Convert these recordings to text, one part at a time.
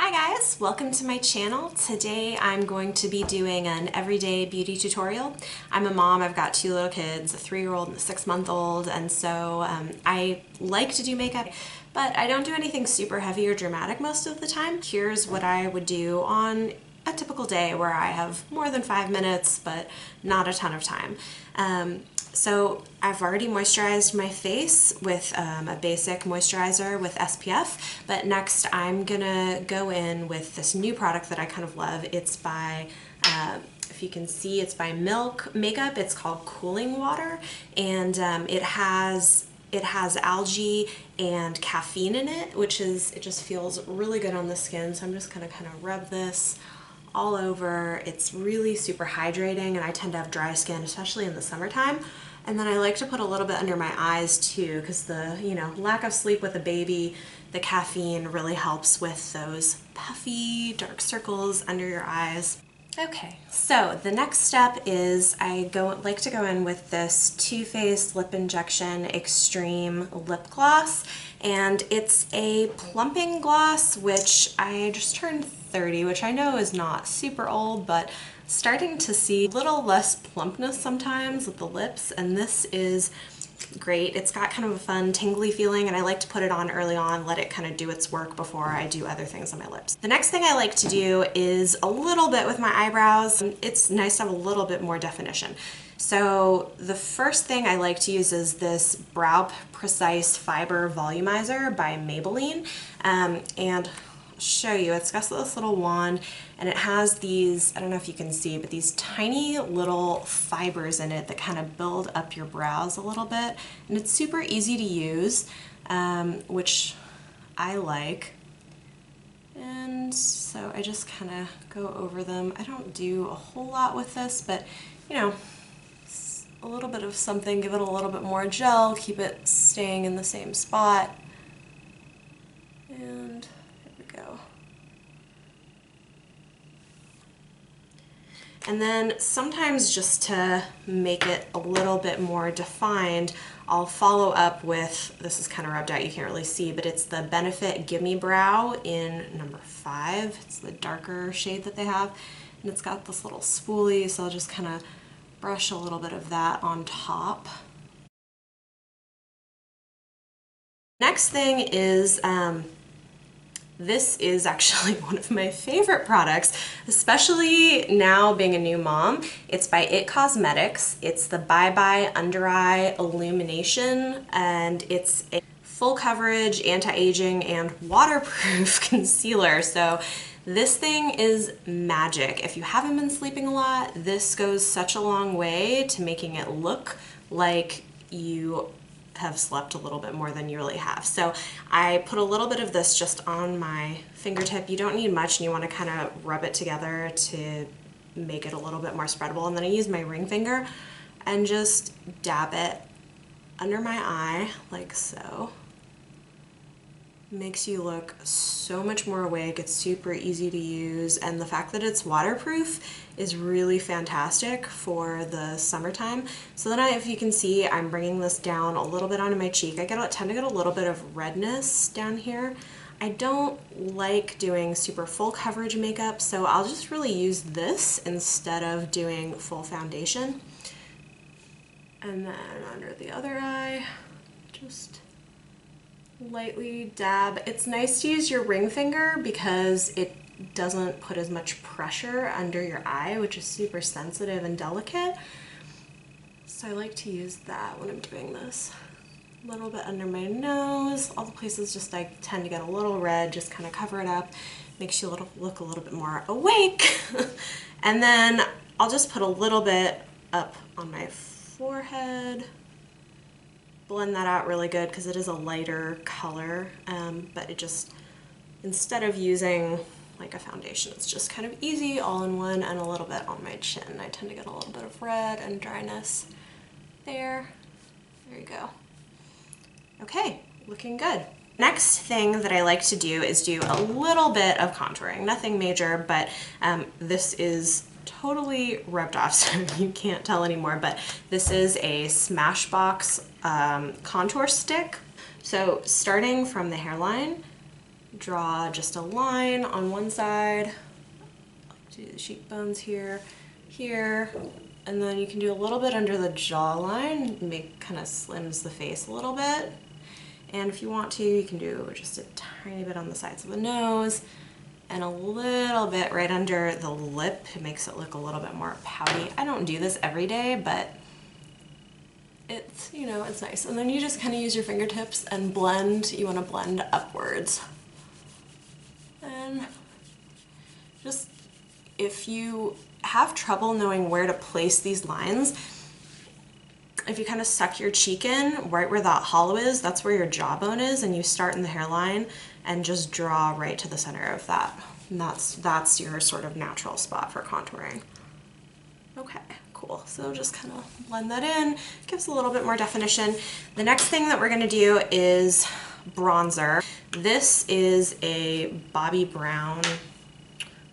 Hi guys, welcome to my channel. Today I'm going to be doing an everyday beauty tutorial. I'm a mom, I've got two little kids, a 3-year-old and a 6-month-old, and so I like to do makeup, but I don't do anything super heavy or dramatic most of the time. Here's what I would do on a typical day where I have more than 5 minutes, but not a ton of time. So I've already moisturized my face with a basic moisturizer with SPF, but next I'm gonna go in with this new product that I kind of love. It's by, if you can see, it's by Milk Makeup. It's called Cooling Water, and it has algae and caffeine in it, it just feels really good on the skin. So I'm just gonna kind of rub this all over. It's really super hydrating, and I tend to have dry skin, especially in the summertime. And then I like to put a little bit under my eyes too, because the lack of sleep with a baby, the caffeine really helps with those puffy dark circles under your eyes. Okay, so the next step is I like to go in with this Too Faced Lip Injection Extreme Lip Gloss, and it's a plumping gloss, which I just turned 30, which I know is not super old, but starting to see a little less plumpness sometimes with the lips, and this is great. It's got kind of a fun tingly feeling, and I like to put it on early on, let it kind of do its work before I do other things on my lips. The next thing I like to do is a little bit with my eyebrows. It's nice to have a little bit more definition. So the first thing I like to use is this Brow Precise Fiber Volumizer by Maybelline, and show you, it's got this little wand, and it has these, I don't know if you can see, but these tiny little fibers in it that kind of build up your brows a little bit, and it's super easy to use, which I like. And so I just kind of go over them. I don't do a whole lot with this, but a little bit of something, give it a little bit more gel, keep it staying in the same spot. And go. And then sometimes, just to make it a little bit more defined, I'll follow up with, this is kind of rubbed out, you can't really see, but it's the Benefit Gimme Brow in number 5. It's the darker shade that they have, and it's got this little spoolie, so I'll just kind of brush a little bit of that on top. Next thing is, this is actually one of my favorite products, especially now being a new mom. It's by IT Cosmetics. It's the Bye Bye Under Eye Illumination, and it's a full coverage, anti-aging, and waterproof concealer. So this thing is magic. If you haven't been sleeping a lot, this goes such a long way to making it look like you have slept a little bit more than you really have. So I put a little bit of this just on my fingertip. You don't need much, and you want to kind of rub it together to make it a little bit more spreadable. And then I use my ring finger and just dab it under my eye like so. Makes you look so much more awake. It's super easy to use, and the fact that it's waterproof is really fantastic for the summertime. So then if you can see, I'm bringing this down a little bit onto my cheek. I tend to get a little bit of redness down here. I don't like doing super full coverage makeup, so I'll just really use this instead of doing full foundation. And then under the other eye, just lightly dab. It's nice to use your ring finger because it doesn't put as much pressure under your eye, which is super sensitive and delicate. So I like to use that when I'm doing this. A little bit under my nose, all the places just I tend to get a little red, just kind of cover it up. Makes you look a little bit more awake. And then I'll just put a little bit up on my forehead. Blend that out really good because it is a lighter color, but it just, instead of using like a foundation, it's just kind of easy, all in one, and a little bit on my chin. I tend to get a little bit of red and dryness there. There you go. Okay, looking good. Next thing that I like to do is do a little bit of contouring. Nothing major, but this is totally rubbed off, so you can't tell anymore, but this is a Smashbox contour stick. So starting from the hairline, draw just a line on one side, do the cheekbones here, here, and then you can do a little bit under the jawline, kind of slims the face a little bit. And if you want to, you can do just a tiny bit on the sides of the nose and a little bit right under the lip. It makes it look a little bit more pouty. I don't do this every day, but it's, you know, it's nice. And then you just kind of use your fingertips and blend. You want to blend upwards. And just, if you have trouble knowing where to place these lines, if you kind of suck your cheek in right where that hollow is, that's where your jawbone is, and you start in the hairline and just draw right to the center of that. And that's your sort of natural spot for contouring. Okay, cool. So just kind of blend that in, gives a little bit more definition. The next thing that we're gonna do is bronzer. This is a Bobbi Brown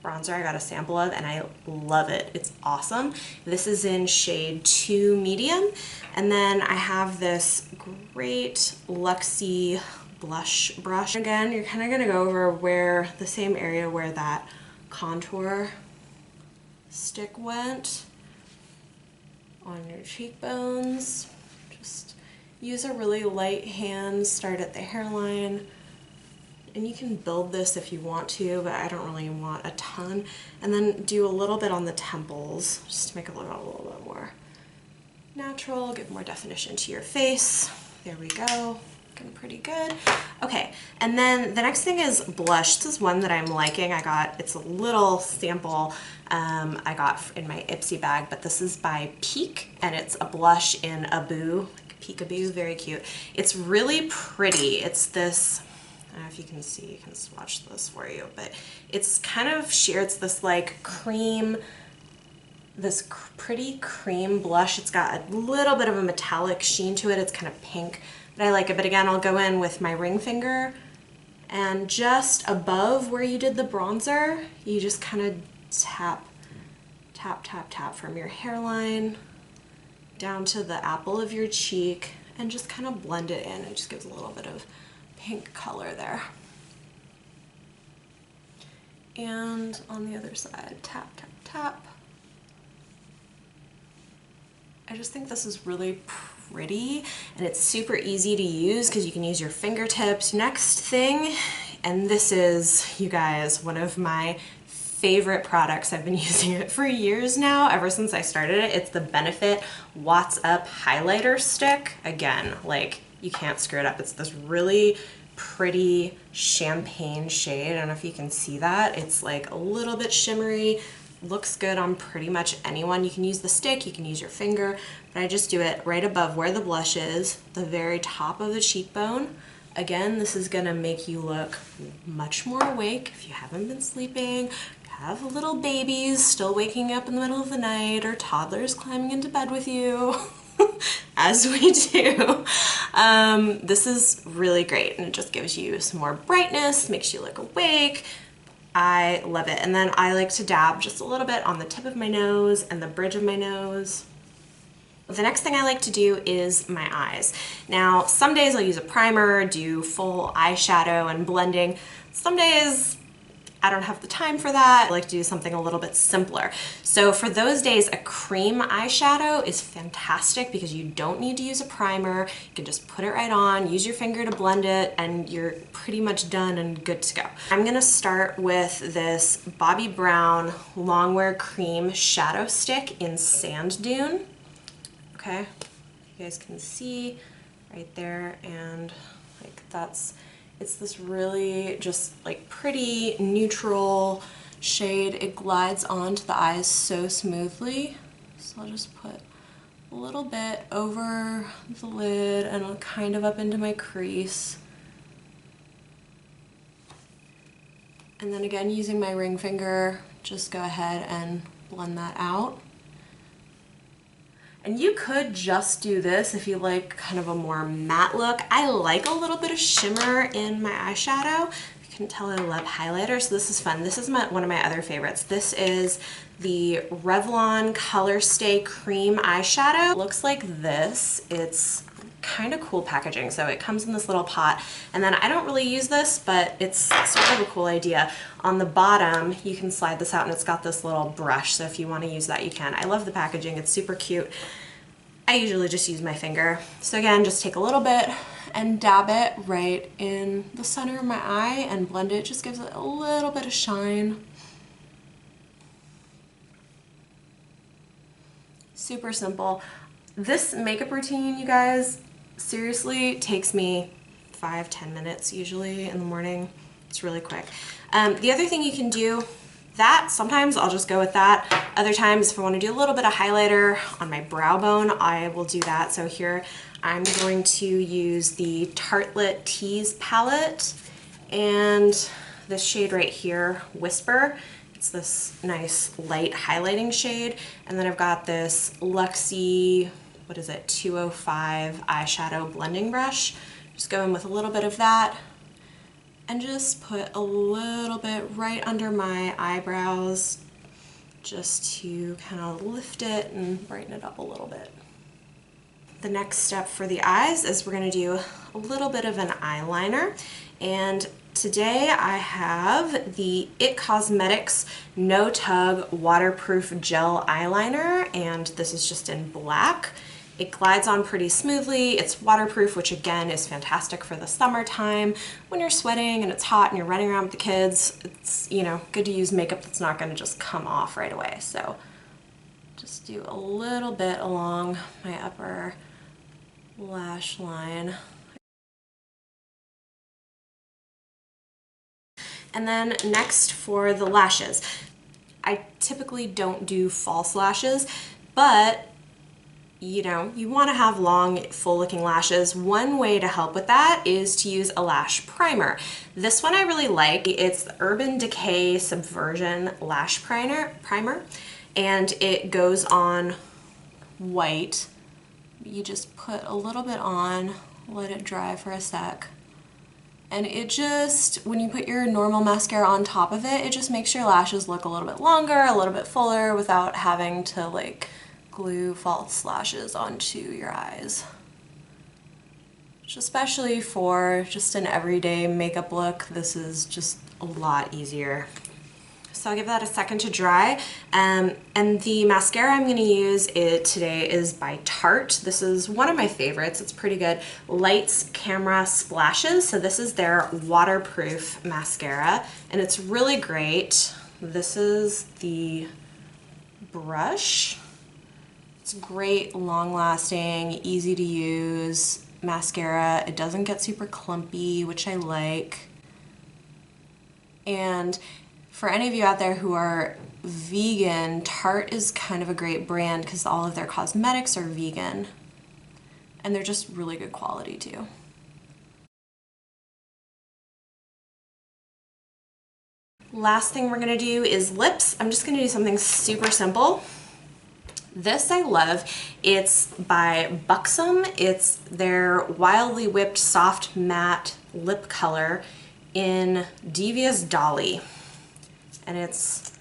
bronzer I got a sample of, and I love it. It's awesome. This is in shade 2 medium. And then I have this great Luxie blush brush. Again, you're kind of going to go over where the same area where that contour stick went on your cheekbones. Just use a really light hand, start at the hairline. And you can build this if you want to, but I don't really want a ton. And then do a little bit on the temples, just to make it look a little bit more natural, give more definition to your face. There we go, looking pretty good. Okay, and then the next thing is blush. This is one that I'm liking. It's a little sample I got in my Ipsy bag, but this is by Peak, and it's a blush in Abu, like peekaboo, very cute. It's really pretty. It's this, I don't know if you can see, you can swatch this for you, but it's kind of sheer. It's this like cream, this pretty cream blush. It's got a little bit of a metallic sheen to it. It's kind of pink, but I like it. But again, I'll go in with my ring finger, and just above where you did the bronzer, you just kind of tap, tap, tap, tap from your hairline down to the apple of your cheek, and just kind of blend it in. It just gives a little bit of pink color there. And on the other side, tap, tap, tap. I just think this is really pretty, and it's super easy to use because you can use your fingertips. Next thing, and this is, you guys, one of my favorite products. I've been using it for years now, ever since I started it. It's the Benefit Watts Up Highlighter Stick. Again, like, you can't screw it up. It's this really pretty champagne shade. I don't know if you can see that. It's like a little bit shimmery, looks good on pretty much anyone. You can use the stick, you can use your finger, but I just do it right above where the blush is, the very top of the cheekbone. Again, this is gonna make you look much more awake if you haven't been sleeping, have little babies still waking up in the middle of the night, or toddlers climbing into bed with you. As we do. This is really great, and it just gives you some more brightness, makes you look awake. I love it. And then I like to dab just a little bit on the tip of my nose and the bridge of my nose. The next thing I like to do is my eyes. Now, some days I'll use a primer, do full eyeshadow and blending. Some days I don't have the time for that. I like to do something a little bit simpler. So for those days, a cream eyeshadow is fantastic because you don't need to use a primer. You can just put it right on, use your finger to blend it, and you're pretty much done and good to go. I'm gonna start with this Bobbi Brown Longwear Cream Shadow Stick in Sand Dune. Okay, you guys can see right there, and like it's this really just like pretty neutral shade. It glides onto the eyes so smoothly. So I'll just put a little bit over the lid and kind of up into my crease. And then again, using my ring finger, just go ahead and blend that out. And you could just do this if you like kind of a more matte look. I like a little bit of shimmer in my eyeshadow. You can tell I love highlighter, so this is fun. This is one of my other favorites. This is the Revlon Color Stay Cream Eyeshadow. It looks like this. It's kind of cool packaging. So it comes in this little pot, and then I don't really use this, but it's sort of a cool idea. On the bottom, you can slide this out and it's got this little brush. So if you want to use that, you can. I love the packaging. It's super cute. I usually just use my finger. So again, just take a little bit and dab it right in the center of my eye and blend it. Just gives it a little bit of shine. Super simple. This makeup routine, you guys, seriously takes me 5-10 minutes usually in the morning. It's really quick. The other thing you can do, that sometimes I'll just go with that. Other times if I want to do a little bit of highlighter on my brow bone, I will do that. So here I'm going to use the Tartelette Tease palette and this shade right here, Whisper. It's this nice light highlighting shade. And then I've got this Luxie, what is it, 205 eyeshadow blending brush. Just go in with a little bit of that and just put a little bit right under my eyebrows just to kind of lift it and brighten it up a little bit. The next step for the eyes is we're going to do a little bit of an eyeliner, and today I have the IT Cosmetics No Tug Waterproof Gel Eyeliner, and this is just in black. It glides on pretty smoothly. It's waterproof, which again is fantastic for the summertime when you're sweating and it's hot and you're running around with the kids. It's, you know, good to use makeup that's not going to just come off right away. So just do a little bit along my upper lash line. And then next for the lashes. I typically don't do false lashes, but you know, you want to have long, full-looking lashes. One way to help with that is to use a lash primer. This one I really like. It's the Urban Decay Subversion Lash Primer, and it goes on white. You just put a little bit on, let it dry for a sec. And it just, when you put your normal mascara on top of it, it just makes your lashes look a little bit longer, a little bit fuller without having to like glue false lashes onto your eyes. Especially for just an everyday makeup look, this is just a lot easier. So I'll give that a second to dry. And the mascara I'm going to use today is by Tarte. This is one of my favorites. It's pretty good. Lights Camera Splashes. So this is their waterproof mascara, and it's really great. This is the brush. It's great, long-lasting, easy to use mascara. It doesn't get super clumpy, which I like. And for any of you out there who are vegan, Tarte is kind of a great brand because all of their cosmetics are vegan. And they're just really good quality too. Last thing we're gonna do is lips. I'm just gonna do something super simple. This I love. It's by Buxom. It's their Wildly Whipped Soft Matte Lip Color in Devious Dolly. And it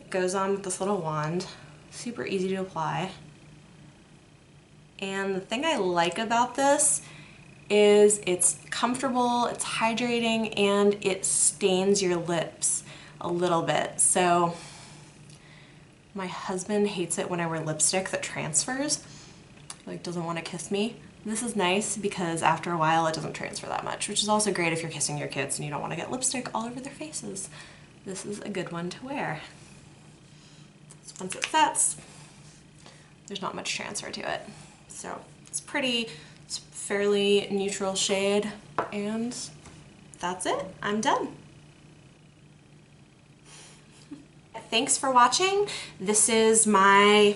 goes on with this little wand. Super easy to apply. And the thing I like about this is it's comfortable, it's hydrating, and it stains your lips a little bit. So my husband hates it when I wear lipstick that transfers, like doesn't want to kiss me. This is nice because after a while it doesn't transfer that much, which is also great if you're kissing your kids and you don't want to get lipstick all over their faces. This is a good one to wear. So once it sets, there's not much transfer to it. So it's fairly neutral shade, and that's it. I'm done. Thanks for watching. This is my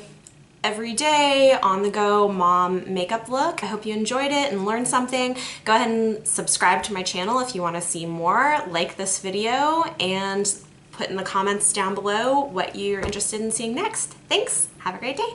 everyday on-the-go mom makeup look. I hope you enjoyed it and learned something. Go ahead and subscribe to my channel if you want to see more. Like this video and put in the comments down below what you're interested in seeing next. Thanks. Have a great day.